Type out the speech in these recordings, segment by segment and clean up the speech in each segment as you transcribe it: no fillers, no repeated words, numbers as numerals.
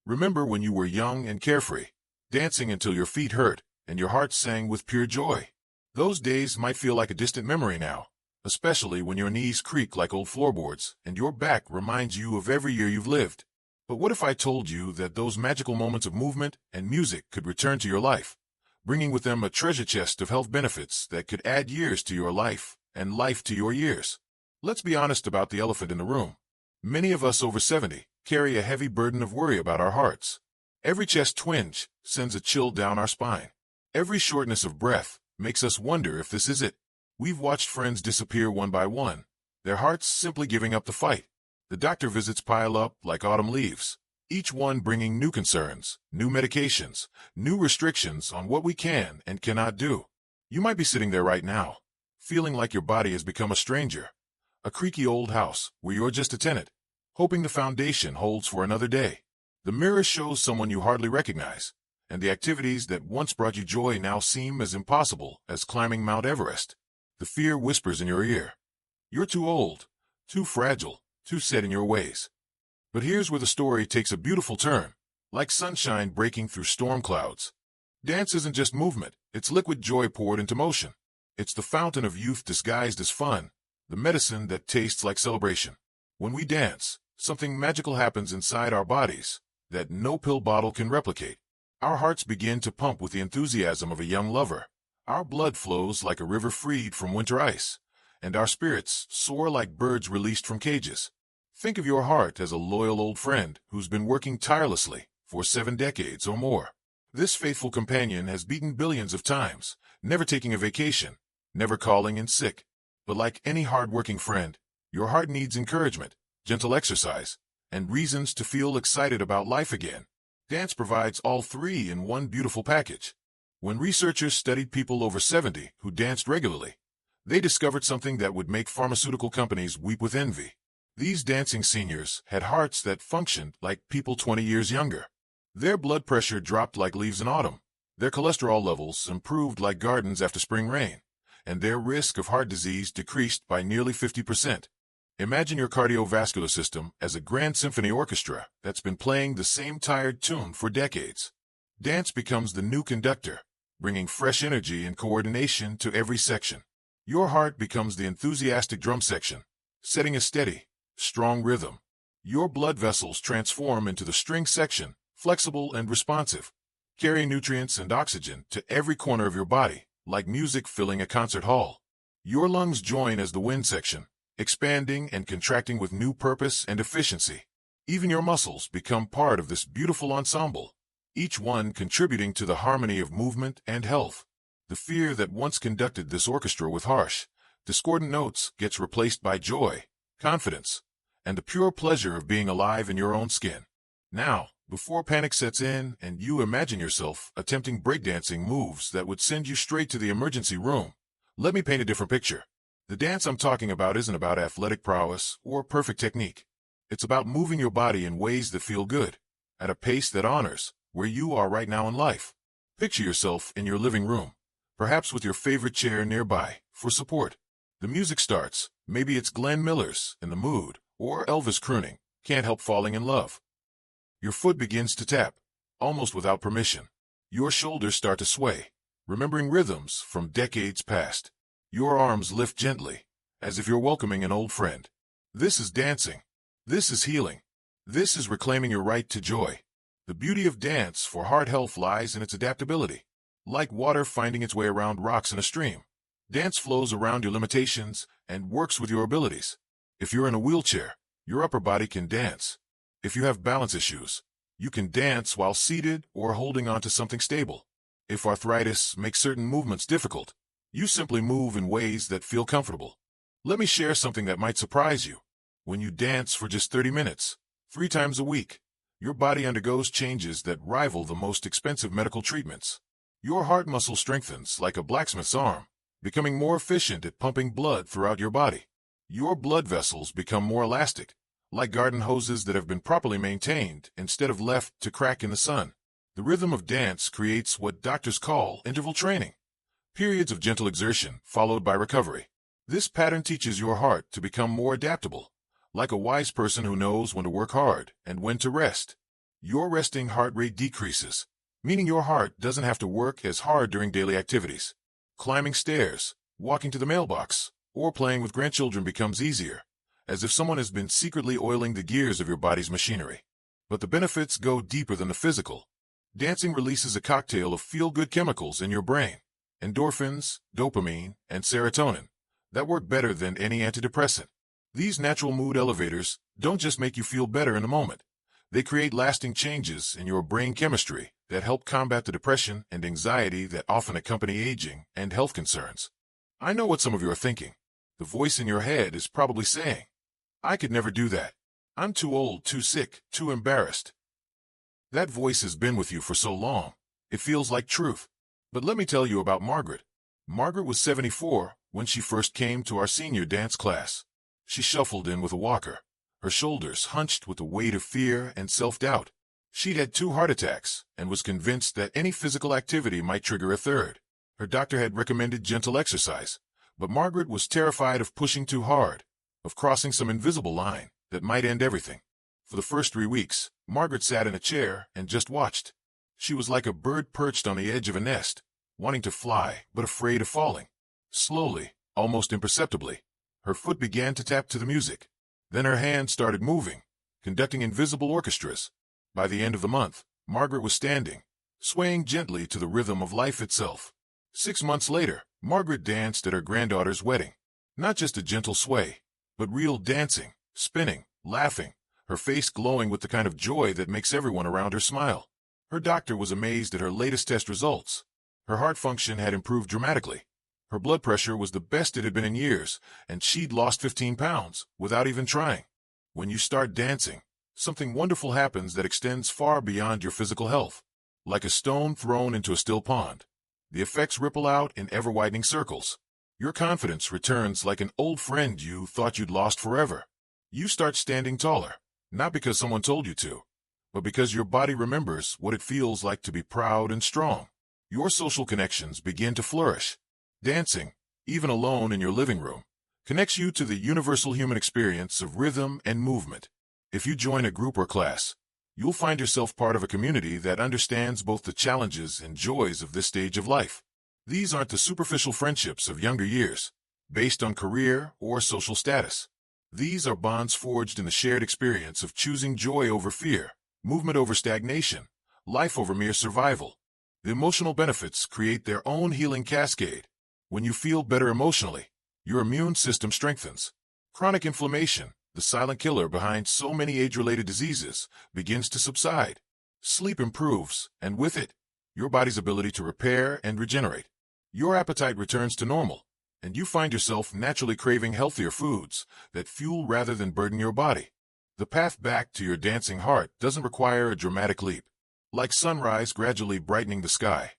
Remember when you were young and carefree, dancing until your feet hurt and your heart sang with pure joy? Those days might feel like a distant memory now, especially when your knees creak like old floorboards and your back reminds you of every year you've lived. But what if I told you that those magical moments of movement and music could return to your life, bringing with them a treasure chest of health benefits that could add years to your life and life to your years? Let's be honest about the elephant in the room. Many of us over 70 carry a heavy burden of worry about our hearts. Every chest twinge sends a chill down our spine. Every shortness of breath makes us wonder if this is it. We've watched friends disappear one by one, their hearts simply giving up the fight. The doctor visits pile up like autumn leaves, each one bringing new concerns, new medications, new restrictions on what we can and cannot do. You might be sitting there right now, feeling like your body has become a stranger, a creaky old house where you're just a tenant, hoping the foundation holds for another day. The mirror shows someone you hardly recognize, and the activities that once brought you joy now seem as impossible as climbing Mount Everest. The fear whispers in your ear. You're too old, too fragile, too set in your ways. But here's where the story takes a beautiful turn, like sunshine breaking through storm clouds. Dance isn't just movement, it's liquid joy poured into motion. It's the fountain of youth disguised as fun, the medicine that tastes like celebration. When we dance, something magical happens inside our bodies that no pill bottle can replicate. Our hearts begin to pump with the enthusiasm of a young lover. Our blood flows like a river freed from winter ice, and our spirits soar like birds released from cages. Think of your heart as a loyal old friend who's been working tirelessly for 7 decades or more. This faithful companion has beaten billions of times, never taking a vacation, never calling in sick. But like any hard-working friend, your heart needs encouragement, gentle exercise, and reasons to feel excited about life again. Dance provides all three in one beautiful package. When researchers studied people over 70 who danced regularly, they discovered something that would make pharmaceutical companies weep with envy. These dancing seniors had hearts that functioned like people 20 years younger. Their blood pressure dropped like leaves in autumn, their cholesterol levels improved like gardens after spring rain, and their risk of heart disease decreased by nearly 50%. Imagine your cardiovascular system as a grand symphony orchestra that's been playing the same tired tune for decades. Dance becomes the new conductor, bringing fresh energy and coordination to every section. Your heart becomes the enthusiastic drum section, setting a steady, strong rhythm. Your blood vessels transform into the string section, flexible and responsive, carrying nutrients and oxygen to every corner of your body, like music filling a concert hall. Your lungs join as the wind section, expanding and contracting with new purpose and efficiency. Even your muscles become part of this beautiful ensemble, each one contributing to the harmony of movement and health. The fear that once conducted this orchestra with harsh, discordant notes gets replaced by joy, confidence, and the pure pleasure of being alive in your own skin. Now, before panic sets in and you imagine yourself attempting breakdancing moves that would send you straight to the emergency room, let me paint a different picture. The dance I'm talking about isn't about athletic prowess or perfect technique. It's about moving your body in ways that feel good, at a pace that honors where you are right now in life. Picture yourself in your living room, perhaps with your favorite chair nearby for support. The music starts, maybe it's Glenn Miller's In the Mood, or Elvis crooning, Can't Help Falling in Love. Your foot begins to tap, almost without permission. Your shoulders start to sway, remembering rhythms from decades past. Your arms lift gently, as if you're welcoming an old friend. This is dancing. This is healing. This is reclaiming your right to joy. The beauty of dance for heart health lies in its adaptability. Like water finding its way around rocks in a stream, dance flows around your limitations and works with your abilities. If you're in a wheelchair, your upper body can dance. If you have balance issues, you can dance while seated or holding onto something stable. If arthritis makes certain movements difficult, you simply move in ways that feel comfortable. Let me share something that might surprise you. When you dance for just 30 minutes, 3 times a week, your body undergoes changes that rival the most expensive medical treatments. Your heart muscle strengthens like a blacksmith's arm, becoming more efficient at pumping blood throughout your body. Your blood vessels become more elastic, like garden hoses that have been properly maintained instead of left to crack in the sun. The rhythm of dance creates what doctors call interval training, periods of gentle exertion followed by recovery. This pattern teaches your heart to become more adaptable, like a wise person who knows when to work hard and when to rest. your resting heart rate decreases, meaning your heart doesn't have to work as hard during daily activities. Climbing stairs, walking to the mailbox, or playing with grandchildren becomes easier, as if someone has been secretly oiling the gears of your body's machinery. But the benefits go deeper than the physical. Dancing releases a cocktail of feel-good chemicals in your brain, endorphins, dopamine, and serotonin, that work better than any antidepressant. These natural mood elevators don't just make you feel better in the moment. They create lasting changes in your brain chemistry that help combat the depression and anxiety that often accompany aging and health concerns. I know what some of you are thinking. The voice in your head is probably saying, "I could never do that. I'm too old, too sick, too embarrassed." That voice has been with you for so long, it feels like truth. But let me tell you about Margaret. Margaret was 74 when she first came to our senior dance class. She shuffled in with a walker, her shoulders hunched with the weight of fear and self-doubt. She'd had 2 heart attacks and was convinced that any physical activity might trigger a third. Her doctor had recommended gentle exercise, but Margaret was terrified of pushing too hard, of crossing some invisible line that might end everything. For the first 3 weeks, Margaret sat in a chair and just watched. She was like a bird perched on the edge of a nest, wanting to fly but afraid of falling. Slowly, almost imperceptibly, her foot began to tap to the music. Then her hand started moving, conducting invisible orchestras. By the end of the month, Margaret was standing, swaying gently to the rhythm of life itself. 6 months later, Margaret danced at her granddaughter's wedding. Not just a gentle sway, but real dancing, spinning, laughing, her face glowing with the kind of joy that makes everyone around her smile. Her doctor was amazed at her latest test results. Her heart function had improved dramatically. Her blood pressure was the best it had been in years, and she'd lost 15 pounds without even trying. When you start dancing, something wonderful happens that extends far beyond your physical health. Like a stone thrown into a still pond, the effects ripple out in ever-widening circles. Your confidence returns like an old friend you thought you'd lost forever. You start standing taller, not because someone told you to, but because your body remembers what it feels like to be proud and strong. Your social connections begin to flourish. Dancing, even alone in your living room, connects you to the universal human experience of rhythm and movement. If you join a group or class, you'll find yourself part of a community that understands both the challenges and joys of this stage of life. These aren't the superficial friendships of younger years, based on career or social status. These are bonds forged in the shared experience of choosing joy over fear, movement over stagnation, life over mere survival. The emotional benefits create their own healing cascade. When you feel better emotionally, your immune system strengthens. Chronic inflammation, the silent killer behind so many age-related diseases, begins to subside. Sleep improves, and with it, your body's ability to repair and regenerate. Your appetite returns to normal, and you find yourself naturally craving healthier foods that fuel rather than burden your body. The path back to your dancing heart doesn't require a dramatic leap. Like sunrise gradually brightening the sky,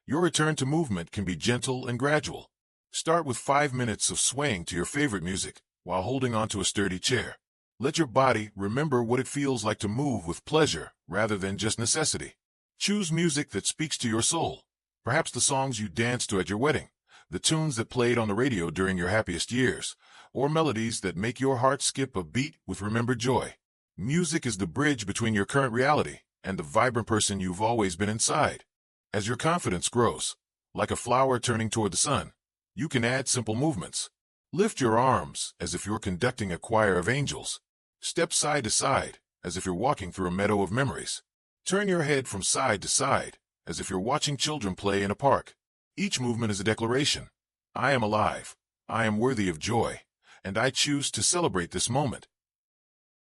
your return to movement can be gentle and gradual. Start with 5 minutes of swaying to your favorite music while holding onto a sturdy chair. Let your body remember what it feels like to move with pleasure rather than just necessity. Choose music that speaks to your soul. Perhaps the songs you danced to at your wedding, the tunes that played on the radio during your happiest years, or melodies that make your heart skip a beat with remembered joy. Music is the bridge between your current reality and the vibrant person you've always been inside. As your confidence grows, like a flower turning toward the sun, you can add simple movements. Lift your arms as if you're conducting a choir of angels. Step side to side as if you're walking through a meadow of memories. Turn your head from side to side as if you're watching children play in a park. Each movement is a declaration. I am alive, I am worthy of joy, and I choose to celebrate this moment.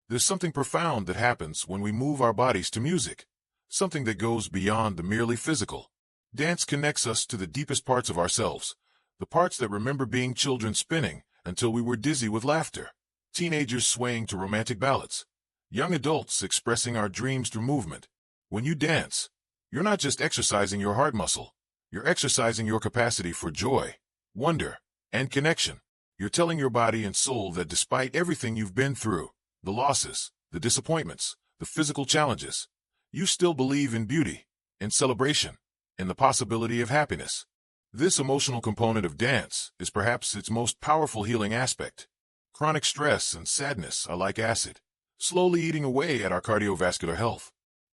There's something profound that happens when we move our bodies to music, something that goes beyond the merely physical. Dance connects us to the deepest parts of ourselves, the parts that remember being children spinning until we were dizzy with laughter, teenagers swaying to romantic ballads, young adults expressing our dreams through movement. When you dance, you're not just exercising your heart muscle, you're exercising your capacity for joy, wonder, and connection. You're telling your body and soul that despite everything you've been through, the losses, the disappointments, the physical challenges, you still believe in beauty, in celebration, in the possibility of happiness. This emotional component of dance is perhaps its most powerful healing aspect. Chronic stress and sadness are like acid, slowly eating away at our cardiovascular health.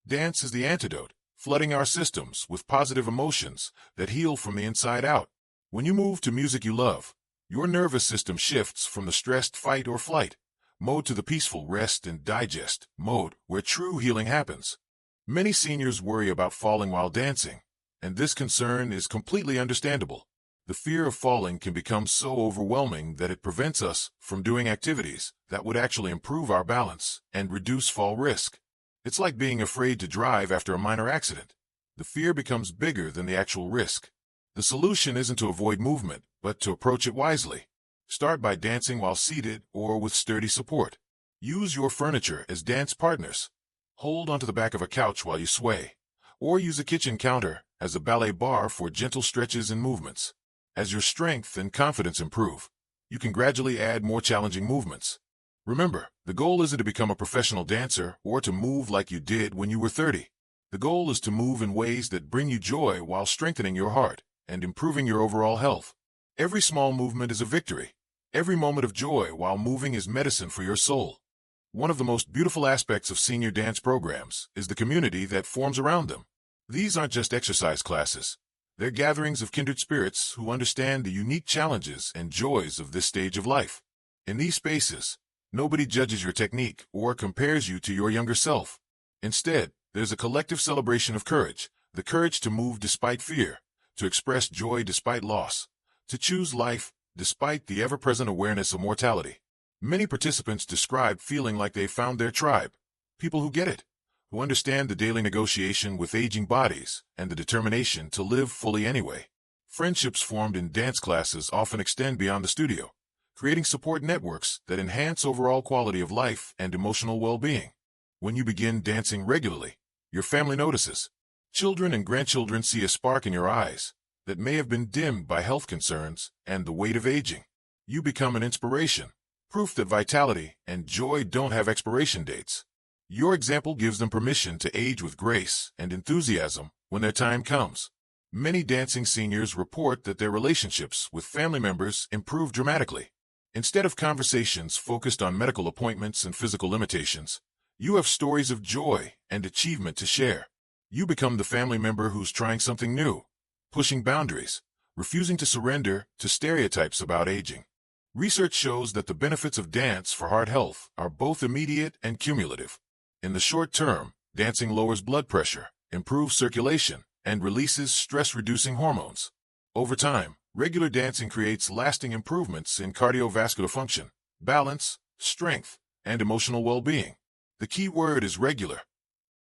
Dance is the antidote, flooding our systems with positive emotions that heal from the inside out. When you move to music you love, your nervous system shifts from the stressed fight or flight mode to the peaceful rest and digest mode, where true healing happens. Many seniors worry about falling while dancing, and this concern is completely understandable. The fear of falling can become so overwhelming that it prevents us from doing activities that would actually improve our balance and reduce fall risk. It's like being afraid to drive after a minor accident. The fear becomes bigger than the actual risk. The solution isn't to avoid movement, but to approach it wisely. Start by dancing while seated or with sturdy support. Use your furniture as dance partners. Hold onto the back of a couch while you sway, or use a kitchen counter as a ballet bar for gentle stretches and movements. As your strength and confidence improve, you can gradually add more challenging movements. Remember, the goal isn't to become a professional dancer or to move like you did when you were 30. The goal is to move in ways that bring you joy while strengthening your heart and improving your overall health. Every small movement is a victory. Every moment of joy while moving is medicine for your soul. One of the most beautiful aspects of senior dance programs is the community that forms around them. These aren't just exercise classes. They're gatherings of kindred spirits who understand the unique challenges and joys of this stage of life. In these spaces, nobody judges your technique or compares you to your younger self. Instead, there's a collective celebration of courage, the courage to move despite fear, to express joy despite loss, to choose life despite the ever-present awareness of mortality. Many participants describe feeling like they found their tribe, people who get it, who understand the daily negotiation with aging bodies and the determination to live fully anyway. Friendships formed in dance classes often extend beyond the studio, creating support networks that enhance overall quality of life and emotional well-being. When you begin dancing regularly, your family notices. Children and grandchildren see a spark in your eyes that may have been dimmed by health concerns and the weight of aging. You become an inspiration, proof that vitality and joy don't have expiration dates. Your example gives them permission to age with grace and enthusiasm when their time comes. Many dancing seniors report that their relationships with family members improve dramatically. Instead of conversations focused on medical appointments and physical limitations, you have stories of joy and achievement to share. You become the family member who's trying something new, pushing boundaries, refusing to surrender to stereotypes about aging. Research shows that the benefits of dance for heart health are both immediate and cumulative. In the short term, dancing lowers blood pressure, improves circulation, and releases stress-reducing hormones. Over time, regular dancing creates lasting improvements in cardiovascular function, balance, strength, and emotional well-being. The key word is regular.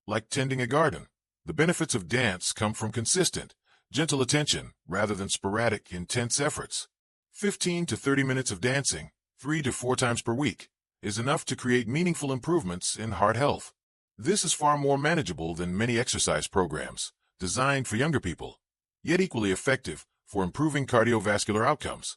Like tending a garden, the benefits of dance come from consistent, gentle attention rather than sporadic, intense efforts. 15 to 30 minutes of dancing, 3 to 4 times per week, is enough to create meaningful improvements in heart health. This is far more manageable than many exercise programs designed for younger people, yet equally effective for improving cardiovascular outcomes.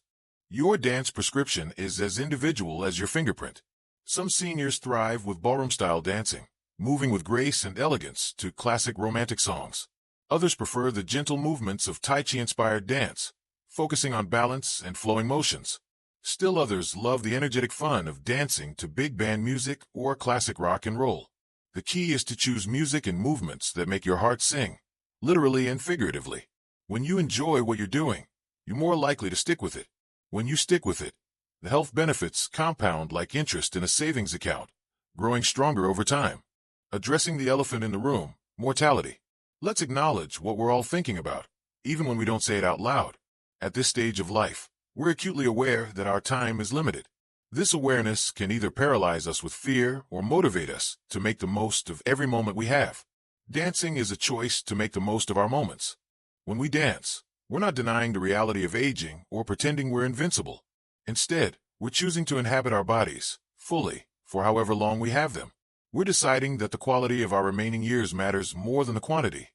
Your dance prescription is as individual as your fingerprint. Some seniors thrive with ballroom-style dancing, moving with grace and elegance to classic romantic songs. Others prefer the gentle movements of Tai Chi-inspired dance, focusing on balance and flowing motions. Still others love the energetic fun of dancing to big band music or classic rock and roll. The key is to choose music and movements that make your heart sing, literally and figuratively. When you enjoy what you're doing, you're more likely to stick with it. When you stick with it, the health benefits compound like interest in a savings account, growing stronger over time. Addressing the elephant in the room, mortality. Let's acknowledge what we're all thinking about, even when we don't say it out loud. At this stage of life, we're acutely aware that our time is limited. This awareness can either paralyze us with fear or motivate us to make the most of every moment we have. Dancing is a choice to make the most of our moments. When we dance, we're not denying the reality of aging or pretending we're invincible. Instead, we're choosing to inhabit our bodies fully for however long we have them. We're deciding that the quality of our remaining years matters more than the quantity,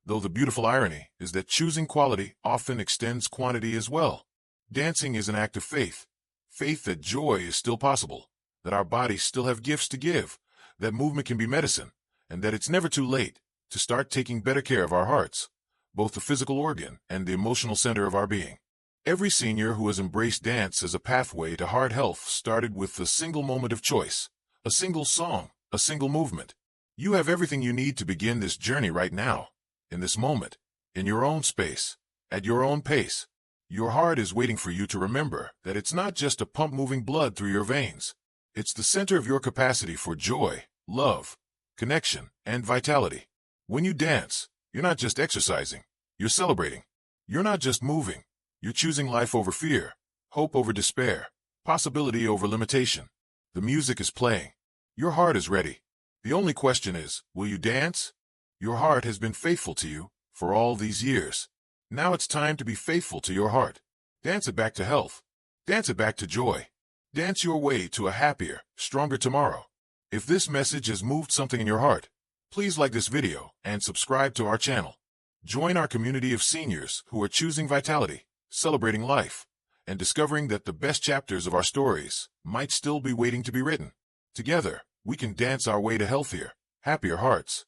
though the beautiful irony is that choosing quality often extends quantity as well. Dancing is an act of faith. Faith that joy is still possible, that our bodies still have gifts to give, that movement can be medicine, and that it's never too late to start taking better care of our hearts, both the physical organ and the emotional center of our being. Every senior who has embraced dance as a pathway to heart health started with a single moment of choice, a single song, a single movement. You have everything you need to begin this journey right now, in this moment, in your own space, at your own pace. Your heart is waiting for you to remember that it's not just a pump moving blood through your veins. It's the center of your capacity for joy, love, connection, and vitality. When you dance, you're not just exercising, you're celebrating. You're not just moving, you're choosing life over fear, hope over despair, possibility over limitation. The music is playing. Your heart is ready. The only question is, will you dance? Your heart has been faithful to you for all these years. Now it's time to be faithful to your heart. Dance it back to health. Dance it back to joy. Dance your way to a happier, stronger tomorrow. If this message has moved something in your heart, please like this video and subscribe to our channel. Join our community of seniors who are choosing vitality, celebrating life, and discovering that the best chapters of our stories might still be waiting to be written. Together, we can dance our way to healthier, happier hearts.